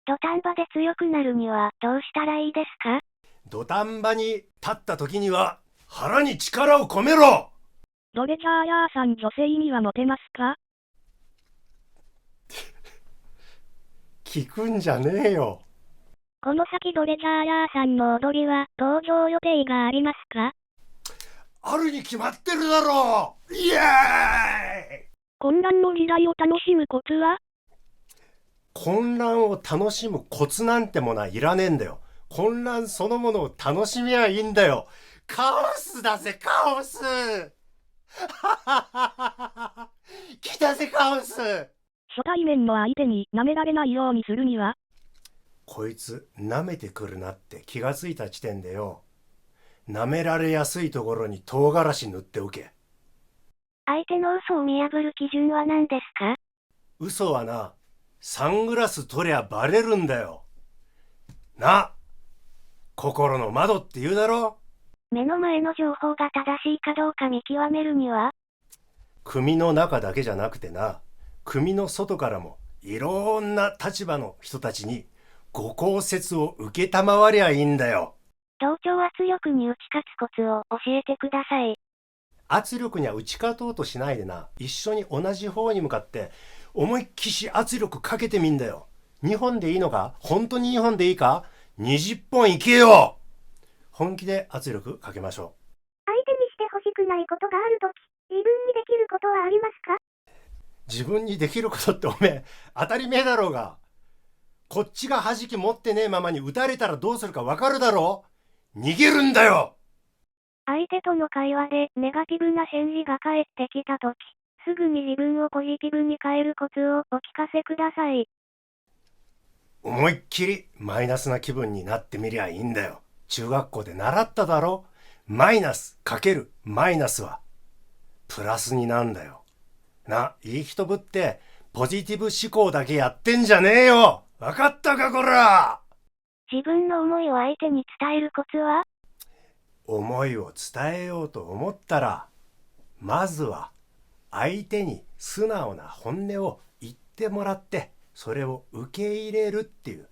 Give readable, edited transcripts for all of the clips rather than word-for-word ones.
土壇場で強くなるにはどうしたらいいですか？土壇場に立った時には腹に力を込めろ。ドレジャーヤーさん、女性にはモテますか？聞くんじゃねえよ。この先ドレジャーヤーさんの踊りは登場予定がありますか？あるに決まってるだろう。イエーイ。混乱の時代を楽しむコツは？混乱を楽しむコツなんてものはいらねえんだよ。混乱そのものを楽しみはいいんだよ。カオスだぜ、カオス。来たぜ、カオス。初対面の相手に舐められないようにするには？こいつ舐めてくるなって気がついた時点でよ、舐められやすいところに唐辛子塗っておけ。相手の嘘を見破る基準は何ですか？嘘はな、サングラス取りゃバレるんだよ。な、心の窓って言うだろ。目の前の情報が正しいかどうか見極めるには？組の中だけじゃなくてな、組の外からもいろんな立場の人たちにご公説を受けたまわりゃいいんだよ。同調圧力に打ち勝つコツを教えてください。圧力には打ち勝とうとしないでな、一緒に同じ方に向かって思いっきし圧力かけてみんだよ。2本でいいのか？本当に2本でいいか？20本いけよ。本気で圧力かけましょ相手にして欲しくないことがあるとき、自分にできることはありますか？う。自分にできることっておめえ当たり前だろうが。こっちが弾き持ってねえままに撃たれたらどうするかわかるだろう。逃げるんだよ。相手との会話でネガティブな返事が返ってきたとき、すぐに自分をポジティブに変えるコツをお聞かせください。思いっきりマイナスな気分になってみりゃいいんだよ。中学校で習っただろ。マイナスかけるマイナスはプラスになんだよ。な、いい人ぶってポジティブ思考だけやってんじゃねえよ。わかったかこら。自分の思いを相手に伝えるコツは？思いを伝えようと思ったら、まずは相手に素直な本音を言ってもらって、それを受け入れるっていう、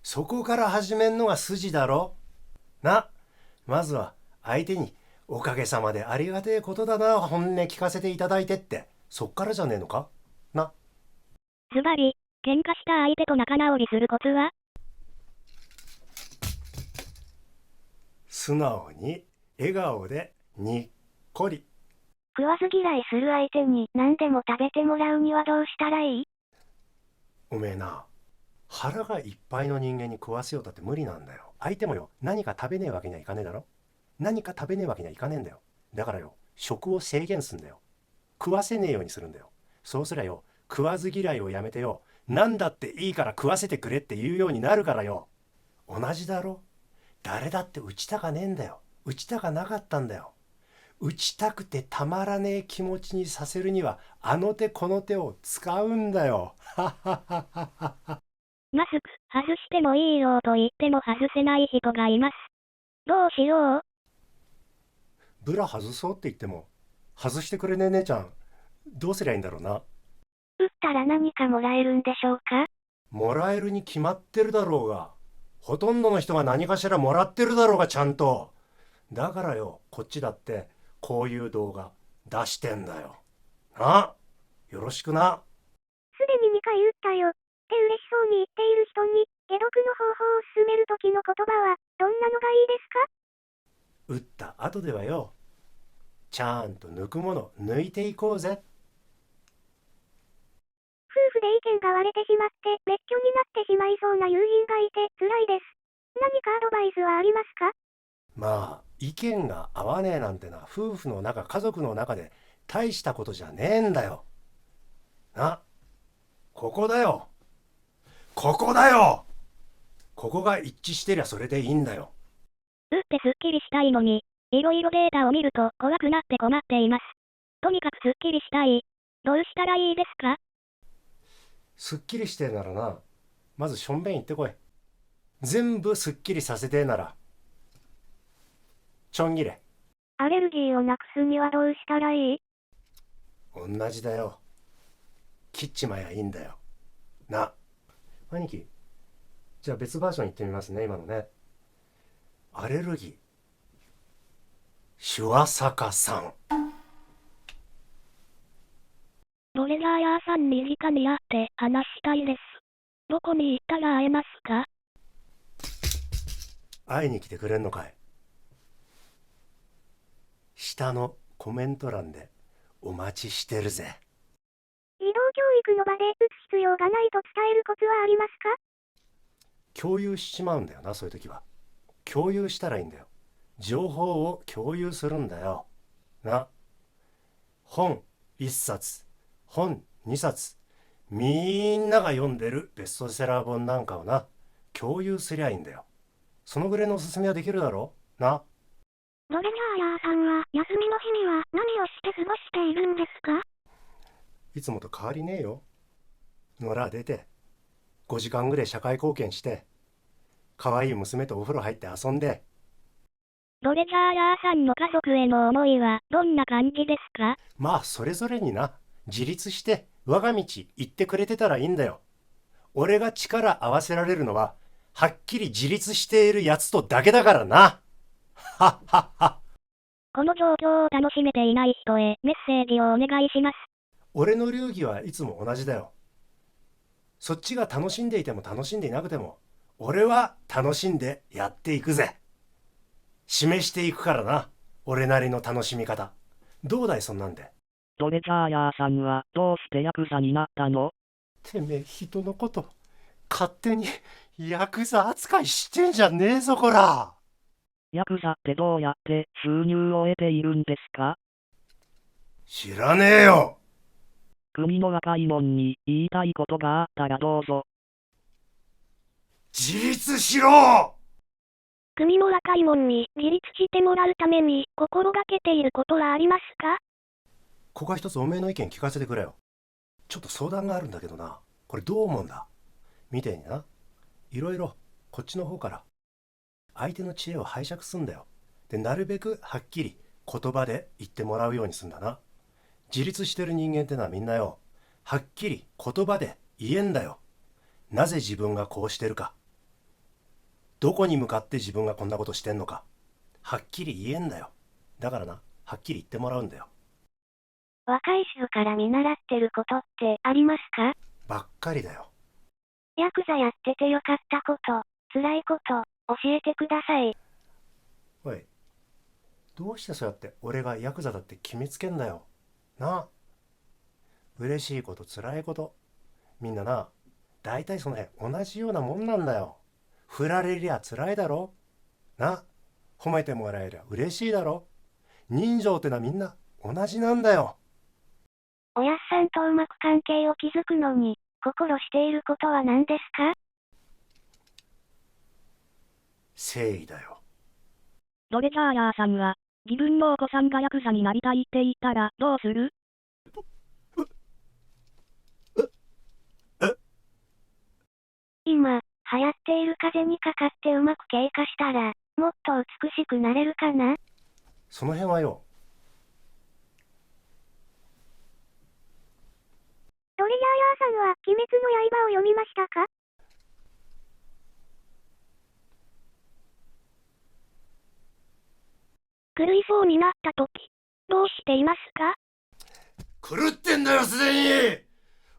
そこから始めんのが筋だろな。まずは相手におかげさまでありがてえことだな、本音聞かせていただいてって、そっからじゃねえのかな。ズバリ、喧嘩した相手と仲直りするコツは？素直に笑顔でにっこり。食わず嫌いする相手に何でも食べてもらうにはどうしたらいい？おめえな、腹がいっぱいの人間に食わせようだって無理なんだよ。相手もよ、何か食べねえわけにはいかねえだろ。何か食べねえわけにはいかねえんだよ。だからよ、食を制限すんだよ。食わせねえようにするんだよ。そうすりゃよ、食わず嫌いをやめてよ、なんだっていいから食わせてくれって言うようになるからよ。同じだろ。誰だって打ちたかねえんだよ。打ちたかなかったんだよ。打ちたくてたまらねえ気持ちにさせるには、あの手この手を使うんだよ。ははははは。マスク外してもいいよと言っても外せない人がいます。どうしよう？ブラ外そうって言っても外してくれねえ姉ちゃん、どうすりゃいいんだろうな。打ったら何かもらえるんでしょうか？もらえるに決まってるだろうが。ほとんどの人が何かしらもらってるだろうが、ちゃんと。だからよ、こっちだってこういう動画出してんだよな。よろしくな。すでに2回打ったよって嬉しそうに言っている人に、解毒の方法を勧める時の言葉はどんなのがいいですか？打った後ではよ、ちゃんと抜くもの抜いていこうぜ。夫婦で意見が割れてしまって別居になってしまいそうな友人がいて辛いです。何かアドバイスはありますか？まあ意見が合わねえなんてな、夫婦の中家族の中で大したことじゃねえんだよな。ここだよ、ここだよ。ここが一致してりゃそれでいいんだよ。打ってスッキリしたいのに、いろいろデータを見ると怖くなって困っています。とにかくスッキリしたい。どうしたらいいですか？すっきりしてえならな、まずしょんべん行ってこい。全部すっきりさせてえならちょん切れ。アレルギーをなくすにはどうしたらいい？同じだよ。切っちまやいいんだよな。兄貴、じゃあ別バージョンいってみますね、今のね。アレルギー。シュワサカさん。トレジャーヤーさんに直に会って話したいです。どこに行ったら会えますか？会いに来てくれんのかい。下のコメント欄でお待ちしてるぜ。児童教育の場で打つ必要がないと伝えるコツはありますか？共有しちまうんだよな、そういう時は。共有したらいいんだよ。情報を共有するんだよ。な。本1冊、本2冊、みんなが読んでるベストセラー本なんかをな、共有すりゃいいんだよ。そのぐらいのおすすめはできるだろうな。トレジャーヤーさんは休みの日には何をして過ごしているんですか？いつもと変わりねえよ。野良出て、5時間ぐらい社会貢献して、可愛い娘とお風呂入って遊んで。トレジャーヤーさんの家族への思いはどんな感じですか？まあそれぞれにな、自立して我が道行ってくれてたらいいんだよ。俺が力合わせられるのは、はっきり自立しているやつとだけだからな。はっはっは。この状況を楽しめていない人へメッセージをお願いします。俺の流儀はいつも同じだよ。そっちが楽しんでいても楽しんでいなくても、俺は楽しんでやっていくぜ。示していくからな、俺なりの楽しみ方。どうだいそんなんで。トレジャーヤーさんはどうしてヤクザになったの？てめえ人のこと勝手にヤクザ扱いしてんじゃねえぞこら。ヤクザってどうやって収入を得ているんですか？知らねえよ。組の若いもんに言いたいことがあったらどうぞ。自立しろ。組の若いもんに自立してもらうために心がけていることはありますか？ここは一つおめえの意見聞かせてくれよ。ちょっと相談があるんだけどな。これどう思うんだみてえにな、いろいろこっちの方から相手の知恵を拝借すんだよ。でなるべくはっきり言葉で言ってもらうようにすんだな。自立してる人間ってのはみんなよ、はっきり言葉で言えんだよ。なぜ自分がこうしてるか、どこに向かって自分がこんなことしてんのか、はっきり言えんだよ。だからな、はっきり言ってもらうんだよ。若い衆から見習ってることってありますか？ばっかりだよ。ヤクザやっててよかったこと、辛いこと、教えてください。おい、どうしてそうやって俺がヤクザだって決めつけんだよなあ。嬉しいこと辛いこと、みんなな、大体その辺同じようなもんなんだよ。振られりゃ辛いだろな、褒めてもらえりゃ嬉しいだろ。人情ってのはみんな同じなんだよ。おやっさんとうまく関係を築くのに、心していることは何ですか？誠意だよ。トレジャーヤーさんは自分のお子さんがヤクザになりたいって言ったらどうする？今、流行っている風にかかってうまく経過したら、もっと美しくなれるかな？その辺はよ、トレジャーヤーさんは鬼滅の刃を読みましたか？狂いそうになった時、どうしていますか？狂ってんだよすでに。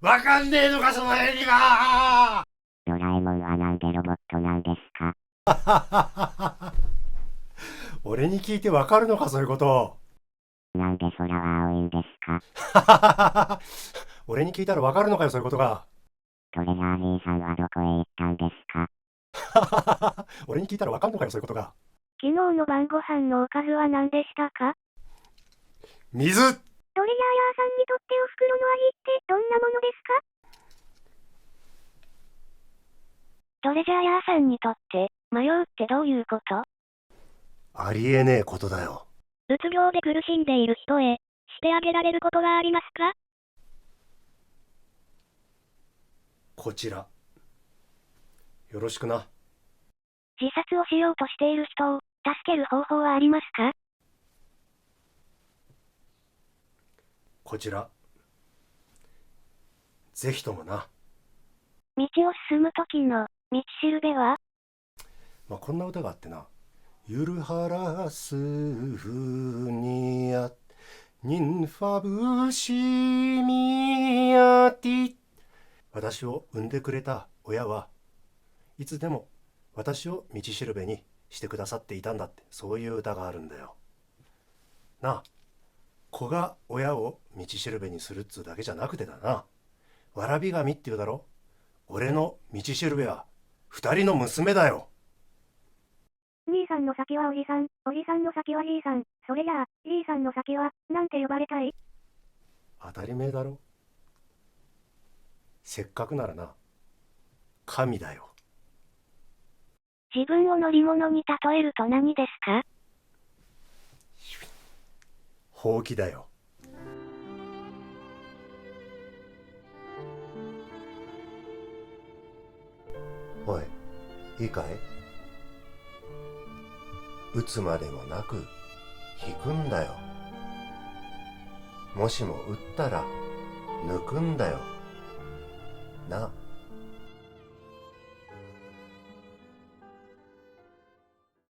わかんねえのかその辺にが。ドラえもんはなんでロボットなんですか？俺に聞いてわかるのかそういうこと。なんで空は青いんですか？俺に聞いたらわかるのかよそういうことが。トレジャー兄さんはどこへ行ったんですか？俺に聞いたらわかんのかよそういうことが。昨日の晩ご飯のおかずは何でしたか？水。トレジャーヤーさんにとってお袋の味ってどんなものですか？トレジャーヤーさんにとって迷うってどういうこと？ありえねえことだよ。うつ病で苦しんでいる人へしてあげられることがありますか？こちらよろしくな。自殺をしようとしている人を助ける方法はありますか？こちらぜひともな。道を進む時の道しるべは？こんな歌があってな。ゆるはらすふにやニンファブシミヤティ。私を産んでくれた親はいつでも私を道しるべにしてくださっていたんだって、そういう歌があるんだよなあ。子が親を道しるべにするっつうだけじゃなくてだな、わらび神って言うだろ。俺の道しるべは二人の娘だよ。兄さんの先はおじさん、おじさんの先はじいさん。それじゃあ、じいさんの先は、なんて呼ばれたい？当たり前だろ。せっかくならな、神だよ。自分を乗り物に例えると何ですか？ほうきだよ。おい、いいかい？打つまでもなく引くんだよ。もしも打ったら抜くんだよな。